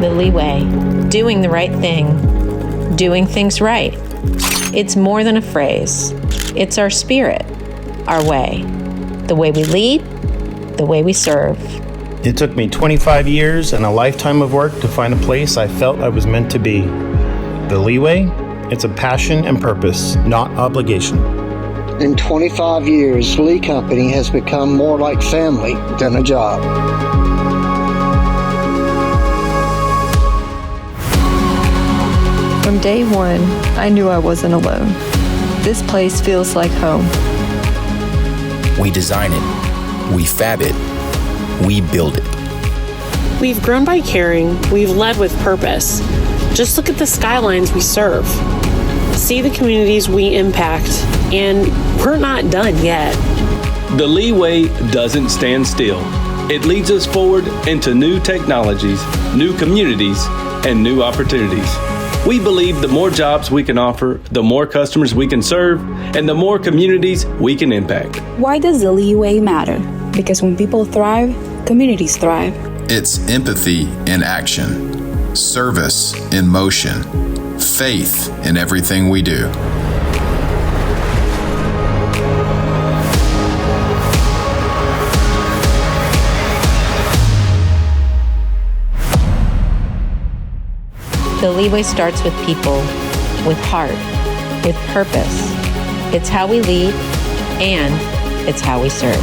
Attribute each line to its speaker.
Speaker 1: The LeeWay. Doing the right thing. Doing things right. It's more than a phrase. It's our spirit, our way. The way we lead, the way we serve.
Speaker 2: It took me 25 years and a lifetime of work to find a place I felt I was meant to be. The LeeWay, it's a passion and purpose, not obligation.
Speaker 3: In 25 years, Lee Company has become more like family than a job.
Speaker 4: From day one, I knew I wasn't alone. This place feels like home.
Speaker 5: We design it, we fab it, we build it.
Speaker 6: We've grown by caring, we've led with purpose. Just look at the skylines we serve. See the communities we impact, and we're not done yet.
Speaker 7: The LeeWay doesn't stand still. It leads us forward into new technologies, new communities, and new opportunities. We believe the more jobs we can offer, the more customers we can serve, and the more communities we can impact.
Speaker 8: Why does the LeeWay matter? Because when people thrive, communities thrive.
Speaker 9: It's empathy in action, service in motion, faith in everything we do.
Speaker 1: The LeeWay starts with people, with heart, with purpose. It's how we lead, and it's how we serve.